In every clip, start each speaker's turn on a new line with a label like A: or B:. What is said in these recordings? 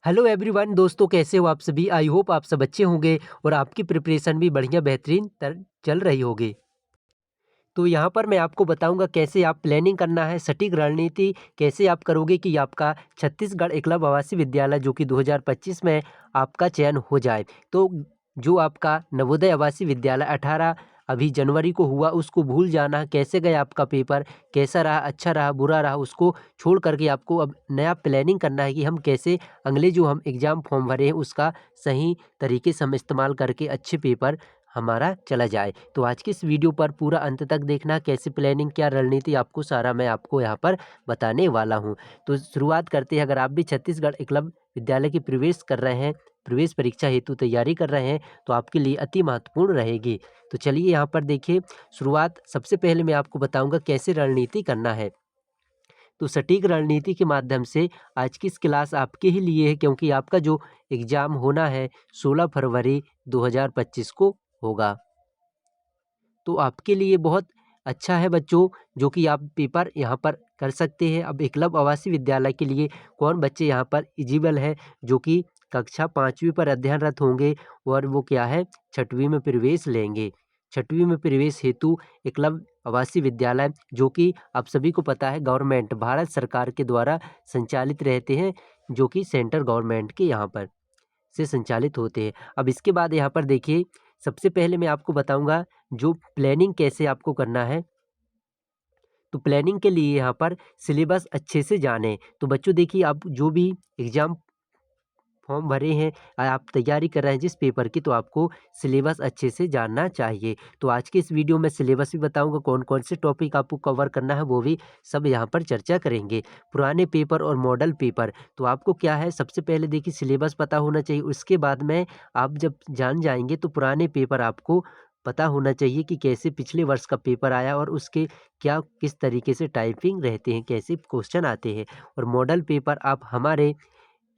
A: Hello everyone दोस्तों, कैसे हो आप सभी। आई होप आप सब अच्छे होंगे और आपकी प्रिपरेशन भी बढ़िया बेहतरीन चल रही होगी। तो यहाँ पर मैं आपको बताऊंगा कैसे आप प्लानिंग करना है, सटीक रणनीति कैसे आप करोगे कि आपका छत्तीसगढ़ एकलव्य आवासीय विद्यालय जो कि 2025 में आपका चयन हो जाए। तो जो आपका नवोदय आवासीय विद्यालय 18 अभी जनवरी को हुआ, उसको भूल जाना। कैसे गया आपका पेपर, कैसा रहा, अच्छा रहा, बुरा रहा, उसको छोड़ करके आपको अब नया प्लानिंग करना है कि हम कैसे अगले जो हम एग्ज़ाम फॉर्म भरे हैं उसका सही तरीके से हम इस्तेमाल करके अच्छे पेपर हमारा चला जाए। तो आज की इस वीडियो पर पूरा अंत तक देखना, कैसे प्लानिंग, क्या रणनीति, आपको सारा मैं आपको यहाँ पर बताने वाला हूँ। तो शुरुआत करते हैं। अगर आप भी छत्तीसगढ़ एकलव्य विद्यालय की प्रवेश कर रहे हैं, प्रवेश परीक्षा हेतु तैयारी कर रहे हैं, तो आपके लिए अति महत्वपूर्ण रहेगी। तो चलिए यहाँ पर देखिए, शुरुआत सबसे पहले मैं आपको बताऊंगा कैसे रणनीति करना है। तो सटीक रणनीति के माध्यम से आज की इस क्लास आपके ही लिए है, क्योंकि आपका जो एग्ज़ाम होना है 16 फरवरी 2025 को होगा। तो आपके लिए बहुत अच्छा है बच्चों, जो कि आप पेपर यहाँ पर कर सकते हैं। अब एकलव्य आवासीय विद्यालय के लिए कौन बच्चे यहाँ पर एलिजिबल है, जो कि कक्षा 5वीं पर अध्ययनरत होंगे और वो क्या है, 6वीं में प्रवेश लेंगे। 6वीं में प्रवेश हेतु एकलव्य आवासीय विद्यालय, जो कि आप सभी को पता है गवर्नमेंट भारत सरकार के द्वारा संचालित रहते हैं, जो कि सेंट्रल गवर्नमेंट के यहाँ पर से संचालित होते हैं। अब इसके बाद यहाँ पर देखिए, सबसे पहले मैं आपको बताऊंगा जो प्लानिंग कैसे आपको करना है। तो प्लानिंग के लिए यहाँ पर सिलेबस अच्छे से जानें। तो बच्चों देखिए, आप जो भी एग्ज़ाम फॉर्म भरे हैं, आप तैयारी कर रहे हैं जिस पेपर की, तो आपको सिलेबस अच्छे से जानना चाहिए। तो आज के इस वीडियो में सिलेबस भी बताऊंगा, कौन कौन से टॉपिक आपको कवर करना है वो भी सब यहाँ पर चर्चा करेंगे। पुराने पेपर और मॉडल पेपर, तो आपको क्या है, सबसे पहले देखिए सिलेबस पता होना चाहिए। उसके बाद में आप जब जान जाएंगे तो पुराने पेपर आपको पता होना चाहिए कि कैसे पिछले वर्ष का पेपर आया और उसके क्या किस तरीके से टाइपिंग रहते हैं, कैसे क्वेश्चन आते हैं। और मॉडल पेपर आप हमारे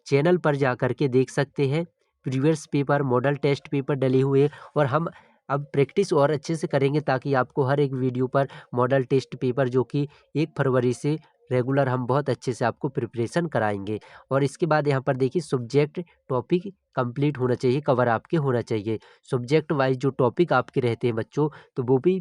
A: चैनल पर जा कर के देख सकते हैं। Previous paper, model test paper डले हुए, और हम अब प्रैक्टिस और अच्छे से करेंगे ताकि आपको हर एक वीडियो पर मॉडल टेस्ट पेपर, जो कि 1 फरवरी से रेगुलर हम बहुत अच्छे से आपको प्रिपरेशन कराएंगे। और इसके बाद यहाँ पर देखिए, सब्जेक्ट टॉपिक कंप्लीट होना चाहिए, कवर आपके होना चाहिए। सब्जेक्ट वाइज जो टॉपिक आपके रहते हैं बच्चों, तो वो भी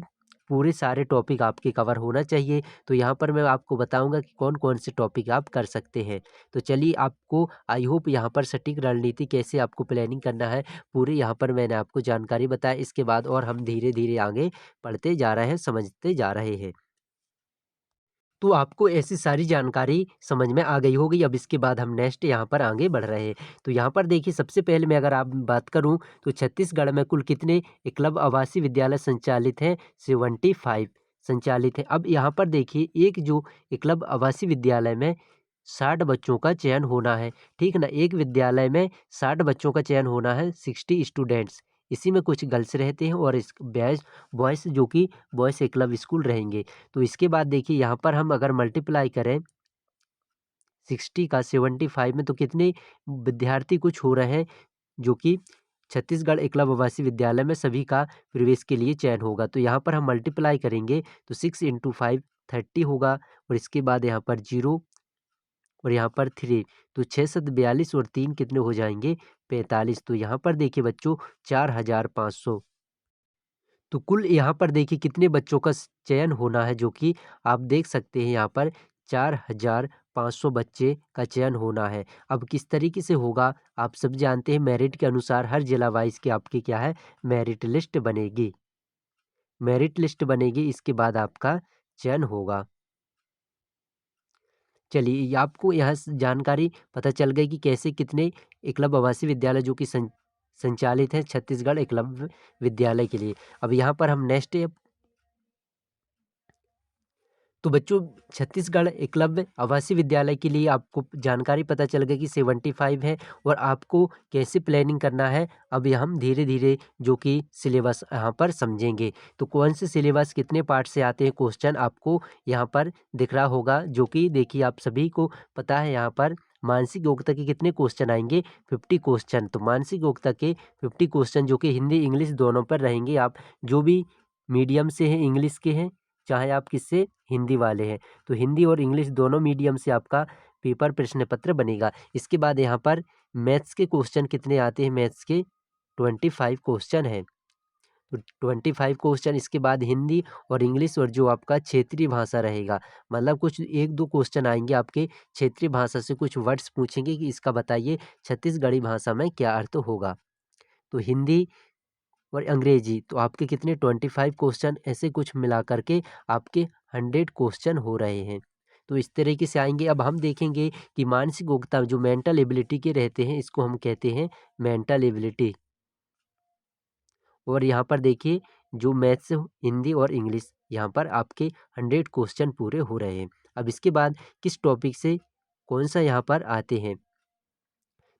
A: पूरे सारे टॉपिक आपके कवर होना चाहिए। तो यहाँ पर मैं आपको बताऊंगा कि कौन कौन से टॉपिक आप कर सकते हैं। तो चलिए, आपको आई होप यहाँ पर सटीक रणनीति कैसे आपको प्लानिंग करना है पूरी यहाँ पर मैंने आपको जानकारी बताया। इसके बाद और हम धीरे धीरे आगे बढ़ते जा रहे हैं, समझते जा रहे हैं। तो आपको ऐसी सारी जानकारी समझ में आ गई होगी। अब इसके बाद हम नेक्स्ट यहाँ पर आगे बढ़ रहे हैं। तो यहाँ पर देखिए, सबसे पहले मैं अगर आप बात करूँ तो छत्तीसगढ़ में कुल कितने एकलव्य आवासीय विद्यालय संचालित हैं, 75 संचालित हैं। अब यहाँ पर देखिए, एक जो एकलव्य आवासीय विद्यालय में 60 बच्चों का चयन होना है, ठीक ना। एक विद्यालय में 60 बच्चों का चयन होना है, 60 स्टूडेंट्स। इसी में कुछ गर्ल्स रहते हैं और इस बॉयज़ जो कि बॉयज़ एकलव्य स्कूल रहेंगे। तो इसके बाद देखिए, यहाँ पर हम अगर मल्टीप्लाई करें 60 का 75 में, तो कितने विद्यार्थी कुछ हो रहे हैं, जो कि छत्तीसगढ़ एकलव्य आवासीय विद्यालय में सभी का प्रवेश के लिए चयन होगा। तो यहाँ पर हम मल्टीप्लाई करेंगे तो 6 इंटू 5 30 होगा, और इसके बाद यहाँ पर 0 और यहाँ पर 3, तो 6 7 42 और 3 कितने हो जाएंगे, 45। तो यहाँ पर देखिए बच्चों, 4500। तो कुल यहाँ पर देखिए कितने बच्चों का चयन होना है, जो कि आप देख सकते हैं यहाँ पर 4500 बच्चे का चयन होना है। अब किस तरीके से होगा, आप सब जानते हैं, मेरिट के अनुसार हर जिला वाइज की आपकी क्या है, मेरिट लिस्ट बनेगी। मेरिट लिस्ट बनेगी, इसके बाद आपका चयन होगा। चलिए, ये आपको यहाँ जानकारी पता चल गई कि कैसे कितने एकलव्य आवासीय विद्यालय जो कि संचालित हैं छत्तीसगढ़ एकलव्य विद्यालय के लिए। अब यहाँ पर हम नेक्स्ट, तो बच्चों छत्तीसगढ़ एकलव्य आवासीय विद्यालय के लिए आपको जानकारी पता चल गई कि 75 है, और आपको कैसे प्लानिंग करना है अब ये हम धीरे धीरे जो कि सिलेबस यहाँ पर समझेंगे। तो कौन से सिलेबस कितने पार्ट से आते हैं, क्वेश्चन आपको यहाँ पर दिख रहा होगा, जो कि देखिए आप सभी को पता है। यहाँ पर मानसिक योग्यता के कितने क्वेश्चन आएंगे, 50 क्वेश्चन। तो मानसिक योग्यता के 50 क्वेश्चन जो कि हिंदी इंग्लिश दोनों पर रहेंगे। आप जो भी मीडियम से हैं, इंग्लिश के हैं, चाहे आप किससे हिंदी वाले हैं, तो हिंदी और इंग्लिश दोनों मीडियम से आपका पेपर प्रश्न पत्र बनेगा। इसके बाद यहाँ पर मैथ्स के क्वेश्चन कितने आते हैं, मैथ्स के 25 क्वेश्चन है, तो 25 क्वेश्चन। इसके बाद हिंदी और इंग्लिश और जो आपका क्षेत्रीय भाषा रहेगा, मतलब कुछ 1-2 क्वेश्चन आएंगे आपके क्षेत्रीय भाषा से, कुछ वर्ड्स पूछेंगे कि इसका बताइए छत्तीसगढ़ी भाषा में क्या अर्थ होगा। तो हिंदी और अंग्रेजी तो आपके कितने 25 क्वेश्चन, ऐसे कुछ मिला करके आपके 100 क्वेश्चन हो रहे हैं। तो इस तरीके से आएंगे। अब हम देखेंगे कि मानसिक योग्यता जो मेंटल एबिलिटी के रहते हैं, इसको हम कहते हैं मेंटल एबिलिटी। और यहाँ पर देखिए जो मैथ्स, हिंदी और इंग्लिश, यहाँ पर आपके 100 क्वेश्चन पूरे हो रहे हैं। अब इसके बाद किस टॉपिक से कौन सा यहाँ पर आते हैं,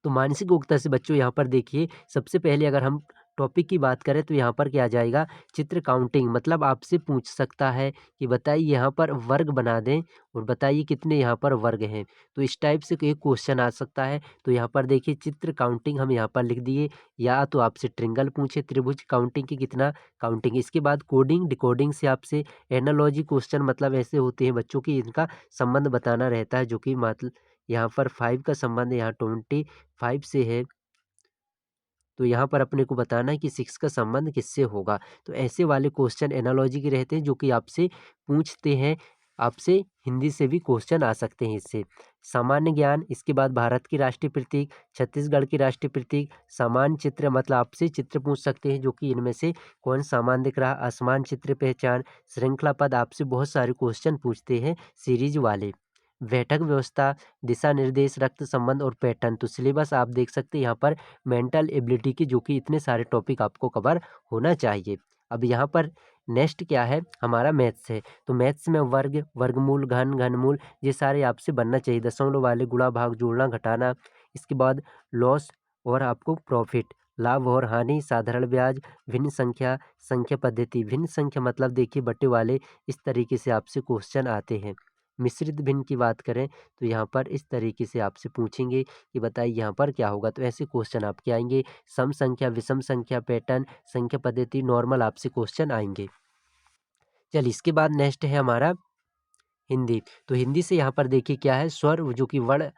A: तो मानसिक योग्यता से बच्चों यहाँ पर देखिए सबसे पहले अगर हम टॉपिक की बात करें तो यहाँ पर क्या आ जाएगा, चित्र काउंटिंग। मतलब आपसे पूछ सकता है कि बताइए यहाँ पर वर्ग बना दें और बताइए कितने यहाँ पर वर्ग हैं। तो इस टाइप से एक क्वेश्चन आ सकता है। तो यहाँ पर देखिए चित्र काउंटिंग हम यहाँ पर लिख दिए, या तो आपसे ट्रिंगल पूछे त्रिभुज काउंटिंग की कितना काउंटिंग। इसके बाद कोडिंग डिकोडिंग से आपसे एनालॉजी क्वेश्चन, मतलब ऐसे होते हैं बच्चों की इनका संबंध बताना रहता है, जो कि मतलब यहाँ पर 5 का संबंध यहाँ 25 से है, तो यहाँ पर अपने को बताना है कि 6 का संबंध किससे होगा। तो ऐसे वाले क्वेश्चन एनालॉजी के रहते हैं जो कि आपसे पूछते हैं, आपसे हिंदी से भी क्वेश्चन आ सकते हैं इससे। सामान्य ज्ञान, इसके बाद भारत की राष्ट्रीय प्रतीक, छत्तीसगढ़ की राष्ट्रीय प्रतीक, समान चित्र, मतलब आपसे चित्र पूछ सकते हैं जो कि इनमें से कौन सामान दिख रहा, असमान चित्र पहचान, श्रृंखला पद, आपसे बहुत सारे क्वेश्चन पूछते हैं सीरीज वाले। बैठक व्यवस्था, दिशा निर्देश, रक्त संबंध और पैटर्न। तो सिलेबस आप देख सकते हैं यहाँ पर मेंटल एबिलिटी की, जो कि इतने सारे टॉपिक आपको कवर होना चाहिए। अब यहाँ पर नेक्स्ट क्या है, हमारा मैथ्स है। तो मैथ्स में वर्ग, वर्गमूल, घन, घनमूल, ये सारे आपसे बनना चाहिए। दशमलव वाले, गुणा भाग, जोड़ना घटाना। इसके बाद लॉस और आपको प्रॉफिट, लाभ और हानि, साधारण ब्याज, भिन्न संख्या, संख्या पद्धति। भिन्न संख्या मतलब देखिए बटे वाले, इस तरीके से आपसे क्वेश्चन आते हैं। मिश्रित भिन्न की बात करें तो यहाँ पर इस तरीके से आपसे पूछेंगे कि बताइए यहाँ पर क्या होगा। तो ऐसे क्वेश्चन आपके आएंगे। सम संख्या, विषम संख्या, पैटर्न, संख्या पद्धति, नॉर्मल आपसे क्वेश्चन आएंगे। चलिए इसके बाद नेक्स्ट है हमारा हिंदी। तो हिंदी से यहाँ पर देखिए क्या है, स्वर जो कि वर्ण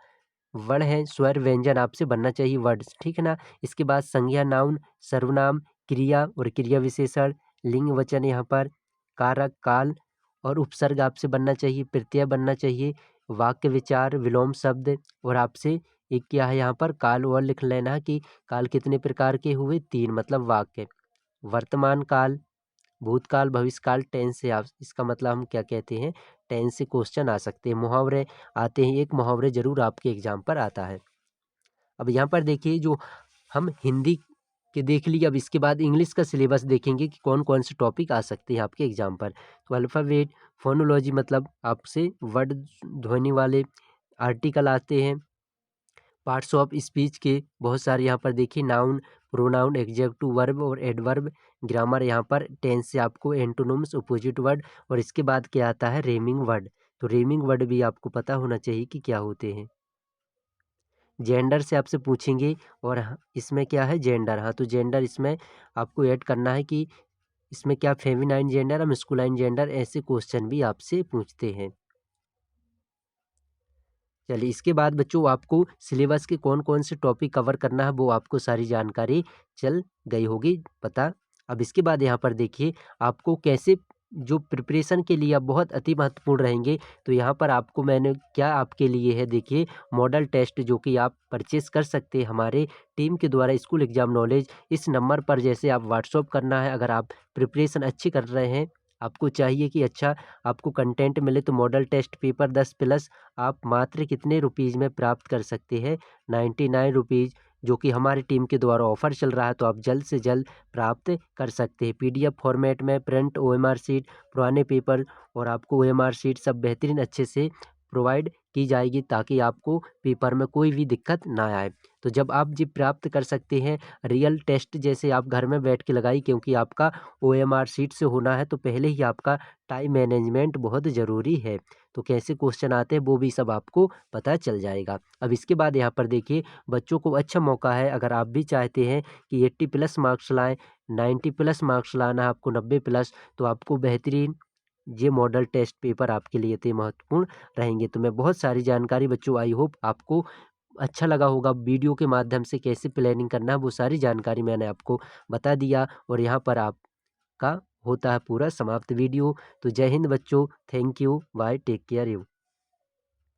A: वर्ण है, स्वर व्यंजन आपसे बनना चाहिए वर्ड्स, ठीक है ना। इसके बाद संज्ञा, नाउन, सर्वनाम, क्रिया और क्रिया विशेषण, लिंग वचन, यहाँ पर कारक, काल और उपसर्ग आपसे बनना चाहिए। प्रत्यय बनना चाहिए, वाक्य विचार, विलोम शब्द। और आपसे एक क्या है यहाँ पर काल और लिख लेना कि काल कितने प्रकार के हुए, 3, मतलब वाक्य। वर्तमान काल, भूतकाल, भविष्यकाल, टेंस से आप इसका मतलब हम क्या कहते हैं, टेंस से क्वेश्चन आ सकते हैं। मुहावरे आते हैं, एक मुहावरे जरूर आपके एग्जाम पर आता है। अब यहाँ पर देखिए जो हम हिंदी के देख लिए, अब इसके बाद इंग्लिश का सिलेबस देखेंगे कि कौन कौन से टॉपिक आ सकते हैं आपके एग्जाम पर। तो अल्फ़ाबेट, फोनोलॉजी, मतलब आपसे वर्ड ध्वनि वाले आर्टिकल आते हैं। पार्ट्स ऑफ स्पीच के बहुत सारे यहाँ पर देखिए, नाउन, प्रोनाउन, एडजेक्टिव, वर्ब और एडवर्ब। ग्रामर यहाँ पर टेंस से आपको एंटोनिम्स, अपोजिट वर्ड। और इसके बाद क्या आता है, रेमिंग वर्ड। तो रेमिंग वर्ड भी आपको पता होना चाहिए कि क्या होते हैं। जेंडर से आपसे पूछेंगे, और इसमें क्या है जेंडर, हाँ तो जेंडर इसमें आपको ऐड करना है कि इसमें क्या फेमिनाइन जेंडर या मस्कुलाइन जेंडर, ऐसे क्वेश्चन भी आपसे पूछते हैं। चलिए इसके बाद बच्चों आपको सिलेबस के कौन कौन से टॉपिक कवर करना है वो आपको सारी जानकारी चल गई होगी पता। अब इसके बाद यहाँ पर देखिए आपको कैसे जो प्रिपरेशन के लिए आप बहुत अति महत्वपूर्ण रहेंगे। तो यहाँ पर आपको मैंने क्या आपके लिए है देखिए, मॉडल टेस्ट जो कि आप परचेस कर सकते हैं हमारे टीम के द्वारा, स्कूल एग्जाम नॉलेज। इस नंबर पर जैसे आप व्हाट्सअप करना है, अगर आप प्रिपरेशन अच्छी कर रहे हैं, आपको चाहिए कि अच्छा आपको कंटेंट मिले, तो मॉडल टेस्ट पेपर 10 प्लस आप मात्र कितने रुपीज़ में प्राप्त कर सकते हैं, 99 रुपीज़, जो कि हमारी टीम के द्वारा ऑफर चल रहा है। तो आप जल्द से जल्द प्राप्त कर सकते हैं पीडीएफ फॉर्मेट में, प्रिंट ओएमआर शीट, पुराने पेपर और आपको ओएमआर शीट सब बेहतरीन अच्छे से प्रोवाइड की जाएगी, ताकि आपको पेपर में कोई भी दिक्कत ना आए। तो जब आप जी प्राप्त कर सकते हैं रियल टेस्ट जैसे आप घर में बैठ के लगाई, क्योंकि आपका ओएमआर शीट से होना है, तो पहले ही आपका टाइम मैनेजमेंट बहुत ज़रूरी है। तो कैसे क्वेश्चन आते हैं वो भी सब आपको पता चल जाएगा। अब इसके बाद यहाँ पर देखिए बच्चों को अच्छा मौका है, अगर आप भी चाहते हैं कि 80 प्लस मार्क्स लाएँ, 90 प्लस मार्क्स लाना है आपको, 90 प्लस, तो आपको बेहतरीन ये मॉडल टेस्ट पेपर आपके लिए इतने महत्वपूर्ण रहेंगे। तो मैं बहुत सारी जानकारी बच्चों, आई होप आपको अच्छा लगा होगा वीडियो के माध्यम से कैसे प्लानिंग करना है वो सारी जानकारी मैंने आपको बता दिया, और यहाँ पर आपका होता है पूरा समाप्त वीडियो। तो जय हिंद बच्चों, thank you, bye, take care you.